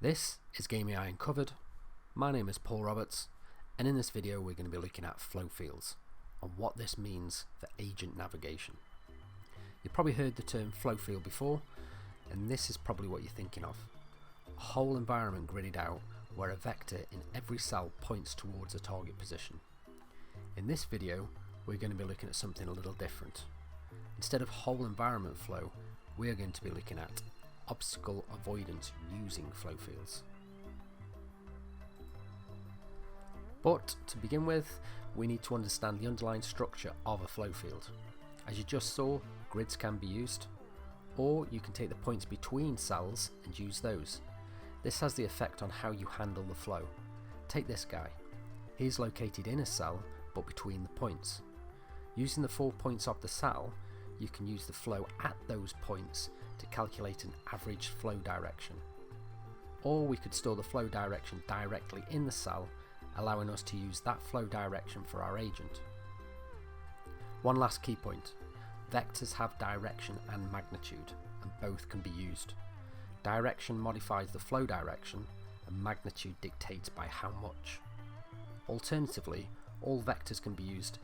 This is Gaming AI Uncovered. My name is Paul Roberts, and in this video we're going to be looking at flow fields and what this means for agent navigation. You've probably heard the term flow field before, and this is probably what you're thinking of. A whole environment gridded out where a vector in every cell points towards a target position. In this video we're going to be looking at something a little different. Instead of whole environment flow, we are going to be looking at obstacle avoidance using flow fields. But to begin with, we need to understand the underlying structure of a flow field. As you just saw, grids can be used, or you can take the points between cells and use those. This has the effect on how you handle the flow. Take this guy. He's located in a cell but between the points. Using the 4 points of the cell, you can use the flow at those points to calculate an average flow direction. Or we could store the flow direction directly in the cell, allowing us to use that flow direction for our agent. One last key point. Vectors have direction and magnitude, and both can be used. Direction modifies the flow direction, and magnitude dictates by how much. Alternatively, all vectors can be used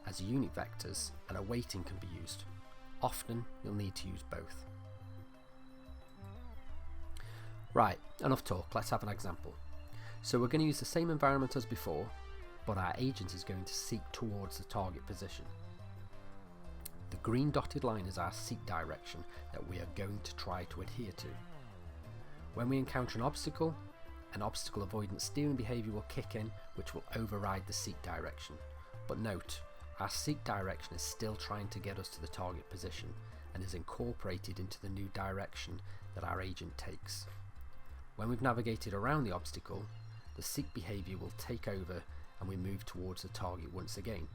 as unit vectors, and a weighting can be used. Often you'll need to use both. Right, enough talk, let's have an example. So we're going to use the same environment as before, but our agent is going to seek towards the target position. The green dotted line is our seek direction that we are going to try to adhere to. When we encounter an obstacle avoidance steering behaviour will kick in, which will override the seek direction. But note, our seek direction is still trying to get us to the target position and is incorporated into the new direction that our agent takes. When we've navigated around the obstacle, the seek behaviour will take over and we move towards the target once again.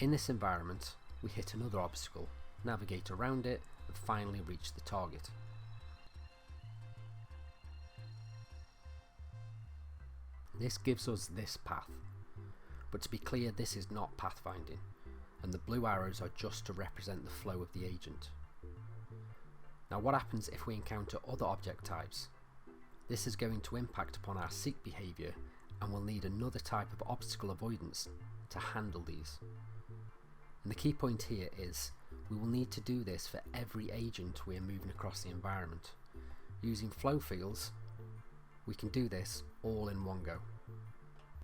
In this environment, we hit another obstacle, navigate around it, and finally reach the target. This gives us this path. But to be clear, this is not pathfinding, and the blue arrows are just to represent the flow of the agent. Now what happens if we encounter other object types? This is going to impact upon our seek behaviour, and we'll need another type of obstacle avoidance to handle these. And the key point here is we will need to do this for every agent we are moving across the environment. Using flow fields, we can do this all in one go.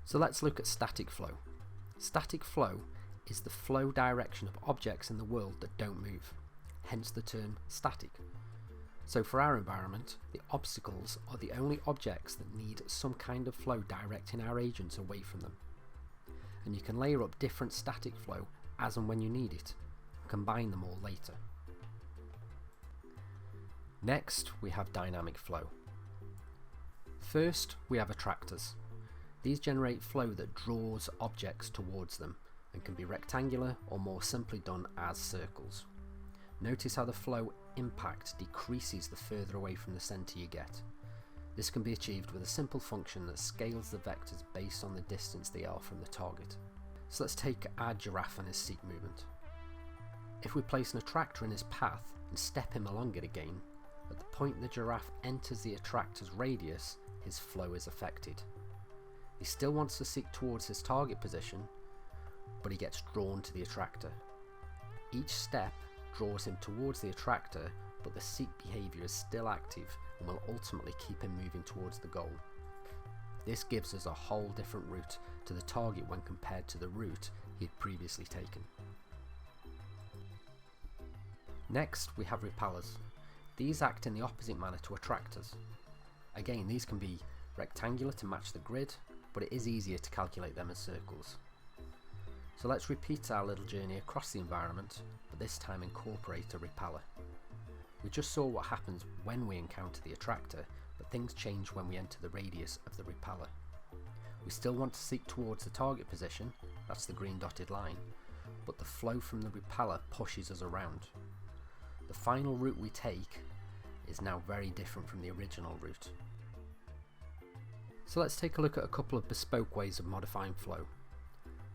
So let's look at static flow. Static flow is the flow direction of objects in the world that don't move, hence the term static. So for our environment, the obstacles are the only objects that need some kind of flow directing our agents away from them. And you can layer up different static flow as and when you need it, and combine them all later. Next, we have dynamic flow. First, we have attractors. These generate flow that draws objects towards them and can be rectangular or more simply done as circles. Notice how the flow impact decreases the further away from the centre you get. This can be achieved with a simple function that scales the vectors based on the distance they are from the target. So let's take our giraffe and his seek movement. If we place an attractor in his path and step him along it again, at the point the giraffe enters the attractor's radius, his flow is affected. He still wants to seek towards his target position, but he gets drawn to the attractor. Each step draws him towards the attractor, but the seek behaviour is still active and will ultimately keep him moving towards the goal. This gives us a whole different route to the target when compared to the route he had previously taken. Next, we have repellers. These act in the opposite manner to attractors. Again, these can be rectangular to match the grid, but it is easier to calculate them as circles. So let's repeat our little journey across the environment, but this time incorporate a repeller. We just saw what happens when we encounter the attractor, but things change when we enter the radius of the repeller. We still want to seek towards the target position, that's the green dotted line, but the flow from the repeller pushes us around. The final route we take is now very different from the original route. So let's take a look at a couple of bespoke ways of modifying flow.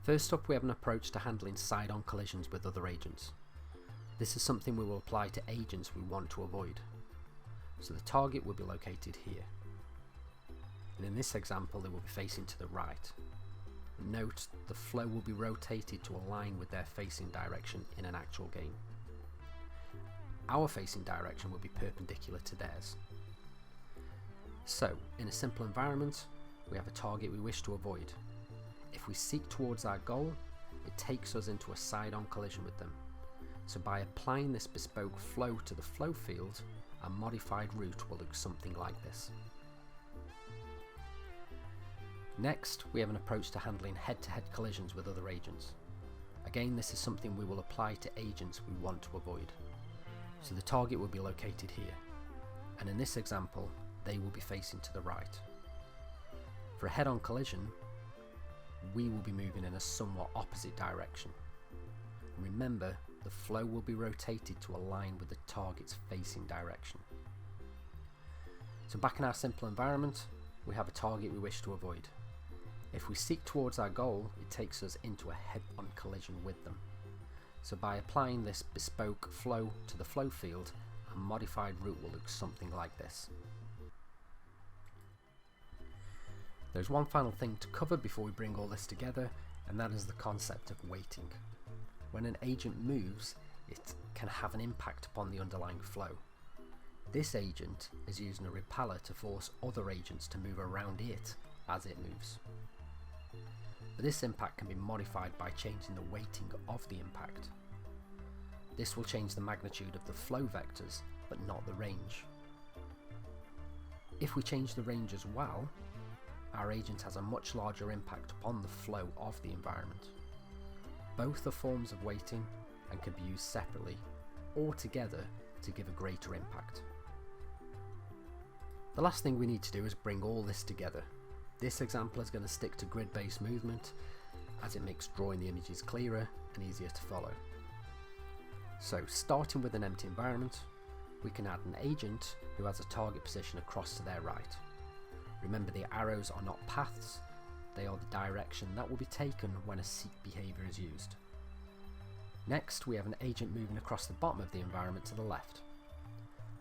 First up, we have an approach to handling side-on collisions with other agents. This is something we will apply to agents we want to avoid. So the target will be located here. and in this example they will be facing to the right. Note, the flow will be rotated to align with their facing direction in an actual game. Our facing direction will be perpendicular to theirs. So, in a simple environment, we have a target we wish to avoid. If we seek towards our goal, it takes us into a side-on collision with them. So by applying this bespoke flow to the flow field, a modified route will look something like this. Next, we have an approach to handling head-to-head collisions with other agents. Again, this is something we will apply to agents we want to avoid. So the target will be located here, and in this example, they will be facing to the right. For a head-on collision, we will be moving in a somewhat opposite direction. Remember, the flow will be rotated to align with the target's facing direction. So back in our simple environment, we have a target we wish to avoid. If we seek towards our goal, it takes us into a head-on collision with them. So by applying this bespoke flow to the flow field, a modified route will look something like this. There's one final thing to cover before we bring all this together, and that is the concept of weighting. When an agent moves, it can have an impact upon the underlying flow. This agent is using a repeller to force other agents to move around it as it moves. But this impact can be modified by changing the weighting of the impact. This will change the magnitude of the flow vectors, but not the range. If we change the range as well, our agent has a much larger impact upon the flow of the environment. Both are forms of weighting and can be used separately or together to give a greater impact. The last thing we need to do is bring all this together. This example is going to stick to grid-based movement as it makes drawing the images clearer and easier to follow. So starting with an empty environment, we can add an agent who has a target position across to their right. Remember, the arrows are not paths, they are the direction that will be taken when a seek behaviour is used. Next, we have an agent moving across the bottom of the environment to the left.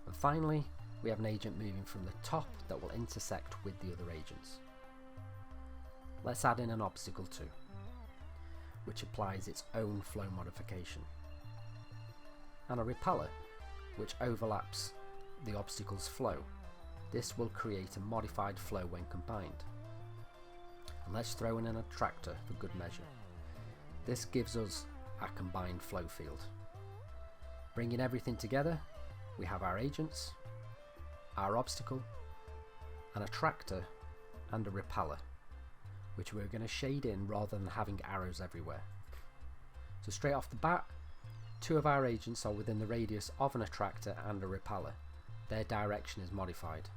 And finally, we have an agent moving from the top that will intersect with the other agents. Let's add in an obstacle too, which applies its own flow modification, and a repeller, which overlaps the obstacle's flow. This will create a modified flow when combined. And let's throw in an attractor for good measure. This gives us our combined flow field. Bringing everything together, we have our agents, our obstacle, an attractor, and a repeller, which we're going to shade in rather than having arrows everywhere. So straight off the bat, two of our agents are within the radius of an attractor and a repeller. Their direction is modified.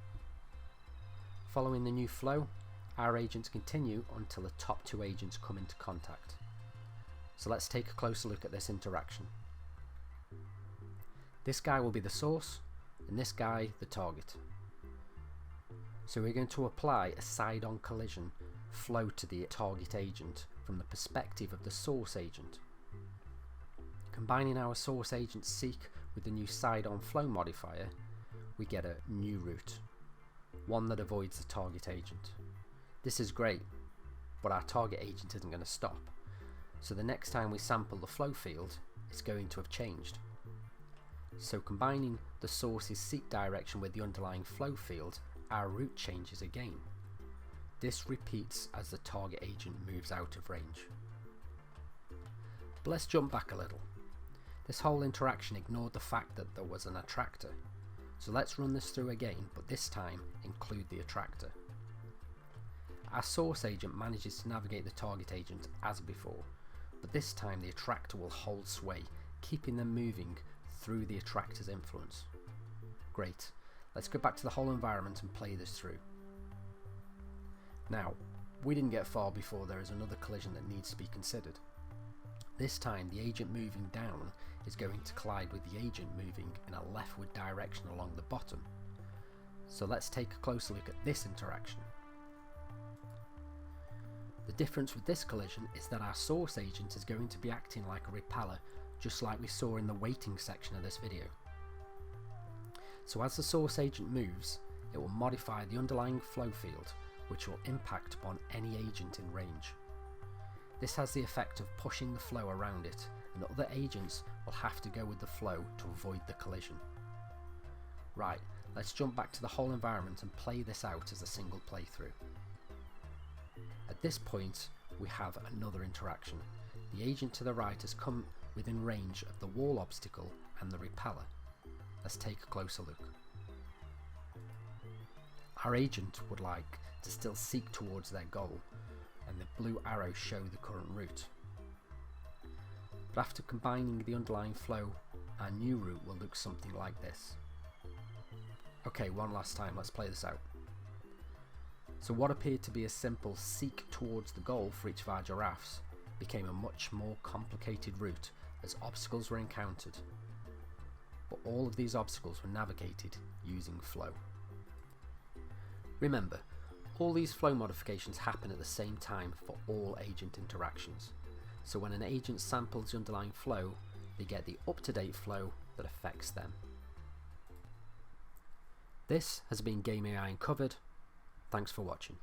Following the new flow, our agents continue until the top two agents come into contact. So let's take a closer look at this interaction. This guy will be the source, and this guy the target. So we're going to apply a side-on collision flow to the target agent from the perspective of the source agent. Combining our source agent seek with the new side-on flow modifier, we get a new route, one that avoids the target agent. This is great, but our target agent isn't going to stop, so the next time we sample the flow field, it's going to have changed. So combining the source's seek direction with the underlying flow field, our route changes again. This repeats as the target agent moves out of range. But let's jump back a little. This whole interaction ignored the fact that there was an attractor. So let's run this through again, but this time include the attractor. Our source agent manages to navigate the target agent as before, but this time the attractor will hold sway, keeping them moving through the attractor's influence. Great, let's go back to the whole environment and play this through. Now, we didn't get far before there is another collision that needs to be considered. This time the agent moving down is going to collide with the agent moving in a leftward direction along the bottom. So let's take a closer look at this interaction. The difference with this collision is that our source agent is going to be acting like a repeller, just like we saw in the weighting section of this video. So as the source agent moves, it will modify the underlying flow field, which will impact upon any agent in range. This has the effect of pushing the flow around it, and other agents will have to go with the flow to avoid the collision. Right, let's jump back to the whole environment and play this out as a single playthrough. At this point, we have another interaction. The agent to the right has come within range of the wall obstacle and the repeller. Let's take a closer look. Our agent would like to still seek towards their goal, and the blue arrows show the current route. But after combining the underlying flow, our new route will look something like this. Okay, one last time, let's play this out. So what appeared to be a simple seek towards the goal for each of our giraffes became a much more complicated route as obstacles were encountered. But all of these obstacles were navigated using flow. Remember, all these flow modifications happen at the same time for all agent interactions. So when an agent samples the underlying flow, they get the up-to-date flow that affects them. This has been Game AI Uncovered. Thanks for watching.